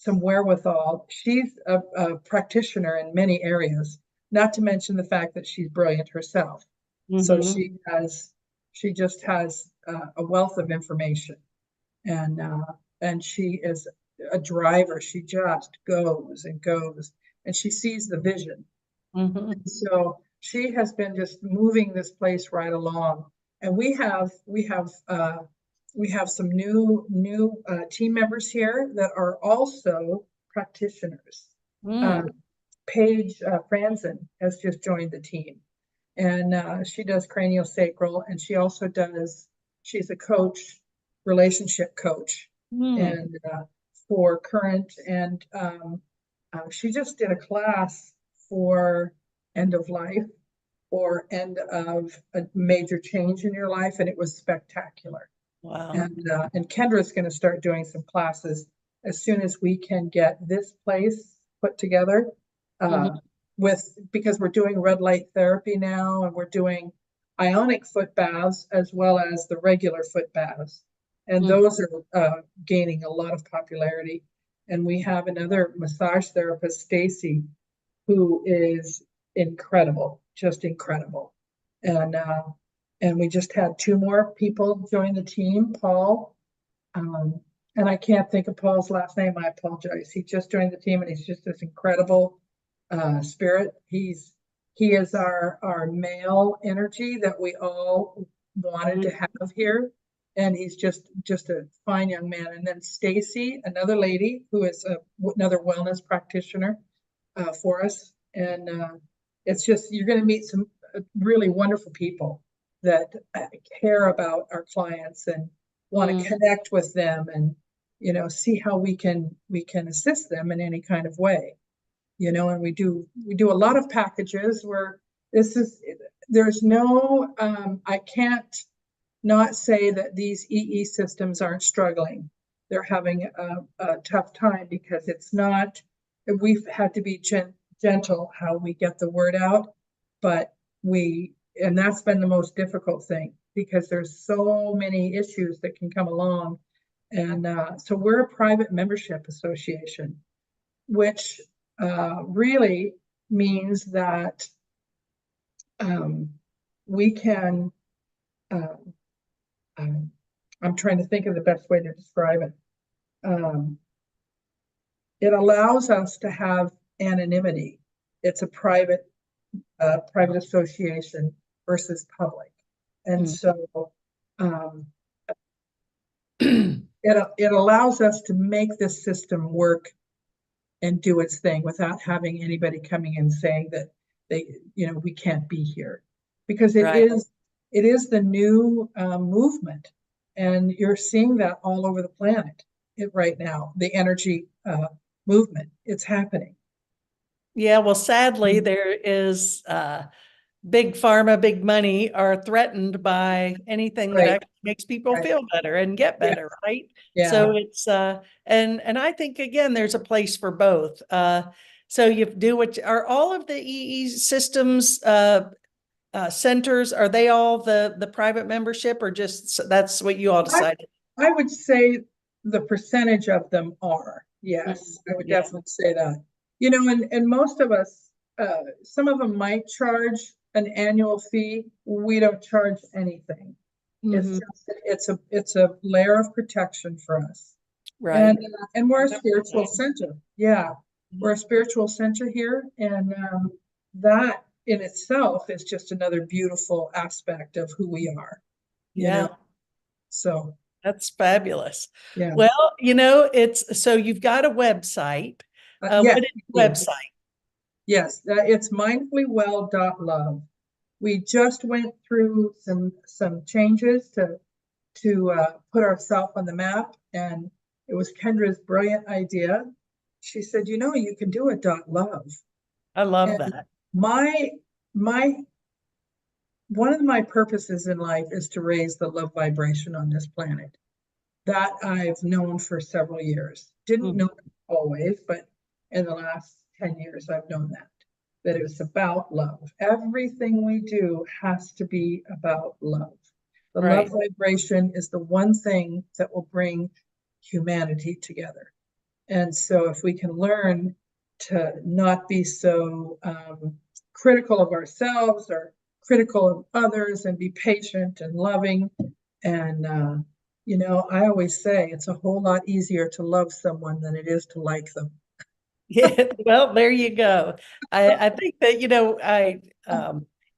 Speaker 2: wherewithal. She's a practitioner in many areas, not to mention the fact that she's brilliant herself. So
Speaker 1: Mm-hmm.
Speaker 2: she just has a wealth of information, and she is a driver. She just goes and goes, and she sees the vision.
Speaker 1: Mm-hmm.
Speaker 2: So she has been just moving this place right along. And we have some new team members here that are also practitioners.
Speaker 1: Mm.
Speaker 2: Um, Paige Franzen has just joined the team, and she does craniosacral, and she's a coach, relationship coach,
Speaker 1: Mm.
Speaker 2: and for current, and she just did a class for end of life or end of a major change in your life, and it was spectacular.
Speaker 1: Wow.
Speaker 2: And Kendra's going to start doing some classes as soon as we can get this place put together.
Speaker 1: Mm-hmm.
Speaker 2: With because we're doing red light therapy now, and we're doing ionic foot baths as well as the regular foot baths, and
Speaker 1: Mm-hmm.
Speaker 2: those are gaining a lot of popularity. And we have another massage therapist, Stacy, who is incredible, just incredible. And And we just had two more people join the team, Paul. And I can't think of Paul's last name. I apologize. He just joined the team and he's just this incredible spirit. He is our male energy that we all wanted to have here. And he's just a fine young man. And then Stacy, another lady who is another wellness practitioner for us. And it's just, you're going to meet some really wonderful people that care about our clients and want to connect with them and, you know, see how we can assist them in any kind of way, you know. And we do a lot of packages where there's no, I can't not say that these EE systems aren't struggling. They're having a tough time because it's not, we've had to be gentle how we get the word out, but and that's been the most difficult thing because there's so many issues that can come along. And so we're a private membership association, which really means that we can, I'm trying to think of the best way to describe it. It allows us to have anonymity. It's a private association versus public. And so it allows us to make this system work and do its thing without having anybody coming in saying that we can't be here, because it is the new movement, and you're seeing that all over the planet right now. The energy movement, it's happening.
Speaker 1: Yeah, well, sadly, there is big pharma, big money are threatened by anything that actually makes people feel better and get better, right?
Speaker 2: Yeah.
Speaker 1: So it's and I think again, there's a place for both. So you do are all of the EE systems centers, are they all the private membership, or just that's what you all decided?
Speaker 2: I would say the percentage of them are, yes, I would definitely say that. You know, and most of us, some of them might charge an annual fee. We don't charge anything. It's a layer of protection for us. Right. And we're a spiritual center. Yeah. We're a spiritual center here. And that in itself is just another beautiful aspect of who we are. You know? So
Speaker 1: that's fabulous.
Speaker 2: Yeah.
Speaker 1: Well, you know, so you've got a website. What is the website?
Speaker 2: Yes, it's mindfullywell.love. We just went through some changes to put ourselves on the map, and it was Kendra's brilliant idea. She said, you know, you can do a .love.
Speaker 1: I love that.
Speaker 2: One of my purposes in life is to raise the love vibration on this planet. That I've known for several years. Didn't know it always, but in the last 10 years, I've known that it was about love. Everything we do has to be about love. The love vibration is the one thing that will bring humanity together. And so if we can learn to not be so critical of ourselves or critical of others, and be patient and loving, and you know, I always say it's a whole lot easier to love someone than it is to like them.
Speaker 1: Yeah, well, there you go. I think that, you know,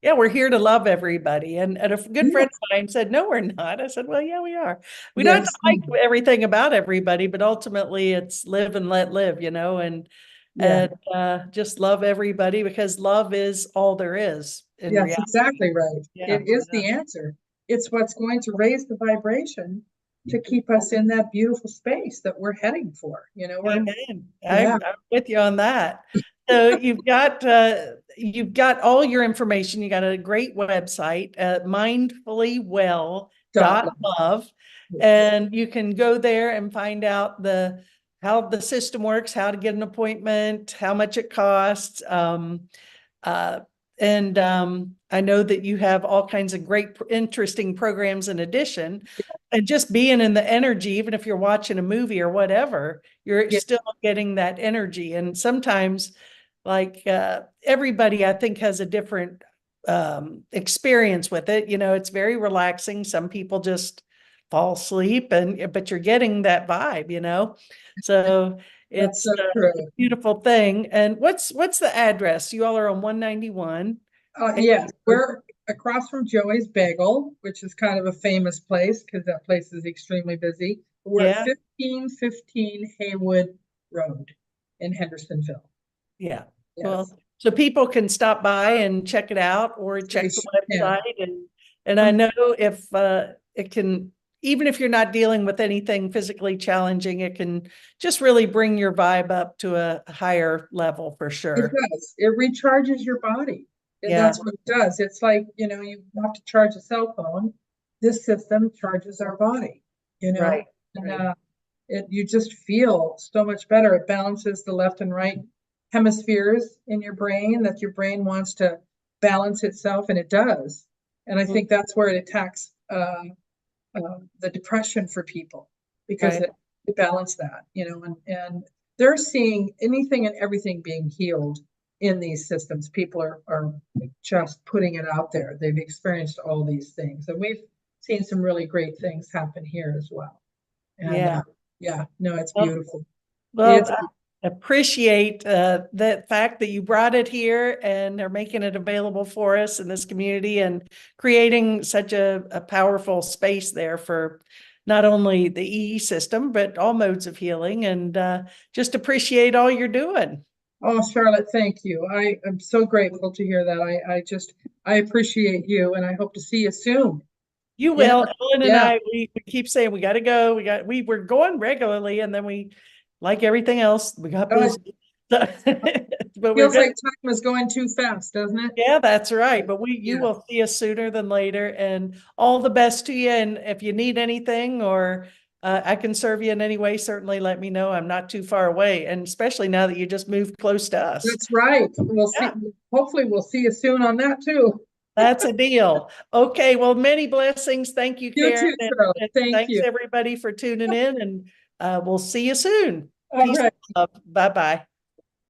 Speaker 1: we're here to love everybody. And a good friend of mine said, no, we're not. I said, well, yeah, we are. We don't have to like everything about everybody, but ultimately it's live and let live, you know, and just love everybody, because love is all there is in reality.
Speaker 2: Exactly right. It is the answer. It's what's going to raise the vibration to keep us in that beautiful space that we're heading for. You know,
Speaker 1: Amen. I'm with you on that. So you've got all your information. You got a great website, mindfullywell.love, and you can go there and find out how the system works, how to get an appointment, how much it costs. And I know that you have all kinds of great, interesting programs in addition. And just being in the energy, even if you're watching a movie or whatever, you're still getting that energy. And sometimes, like everybody, I think, has a different experience with it. You know, it's very relaxing. Some people just fall asleep, but you're getting that vibe, you know. So
Speaker 2: That's
Speaker 1: it's
Speaker 2: so
Speaker 1: a
Speaker 2: true.
Speaker 1: beautiful thing. And what's the address? You all are on 191.
Speaker 2: Yes, we're across from Joey's Bagel, which is kind of a famous place because that place is extremely busy. We're at
Speaker 1: Yeah,
Speaker 2: 1515 Haywood Road in Hendersonville.
Speaker 1: yeah.
Speaker 2: Yes,
Speaker 1: Well, so people can stop by and check it out or
Speaker 2: they
Speaker 1: check the
Speaker 2: sure can.
Speaker 1: website. And I know if it can, even if you're not dealing with anything physically challenging, it can just really bring your vibe up to a higher level for
Speaker 2: It
Speaker 1: sure.
Speaker 2: does. It recharges your body.
Speaker 1: Yeah,
Speaker 2: That's what it does. It's like, you have to charge a cell phone. This system charges our body, you
Speaker 1: right,
Speaker 2: know, and
Speaker 1: right.
Speaker 2: you just feel so much better. It balances the left and right hemispheres in your brain that your brain wants to balance itself, and it does. And I think that's where it attacks the depression for people because
Speaker 1: Right.
Speaker 2: it balanced that, and they're seeing anything and everything being healed in these systems. People are just putting it out there. They've experienced all these things, and we've seen some really great things happen here as well. And
Speaker 1: Yeah.
Speaker 2: yeah, no, it's
Speaker 1: Well,
Speaker 2: beautiful.
Speaker 1: well,
Speaker 2: It's
Speaker 1: I appreciate the fact that you brought it here and are making it available for us in this community and creating such a powerful space there for not only the EE system, but all modes of healing. And just appreciate all you're doing.
Speaker 2: Oh, Charlotte, thank you. I am so grateful to hear that. I appreciate you, and I hope to see you soon.
Speaker 1: You
Speaker 2: Yeah,
Speaker 1: will. Ellen and
Speaker 2: yeah.
Speaker 1: I, we keep saying we got to go. We were going regularly, and then we, like everything else, we got
Speaker 2: Oh,
Speaker 1: busy. But we're
Speaker 2: feels
Speaker 1: good.
Speaker 2: like time is going too fast, doesn't it?
Speaker 1: Yeah, that's right. But you
Speaker 2: Yeah.
Speaker 1: will see us sooner than later, and all the best to you. And if you need anything or I can serve you in any way, certainly let me know. I'm not too far away, and especially now that you just moved close to us.
Speaker 2: That's right. We'll see.
Speaker 1: Yeah,
Speaker 2: Hopefully, we'll see you soon on that too.
Speaker 1: that's a deal. Okay, well, many blessings. Thank you,
Speaker 2: You
Speaker 1: Karen,
Speaker 2: too, Charlotte.
Speaker 1: and
Speaker 2: Thank
Speaker 1: thanks
Speaker 2: you.
Speaker 1: everybody for tuning in. And we'll see you soon.
Speaker 2: All
Speaker 1: Peace
Speaker 2: right.
Speaker 1: and love. Bye bye.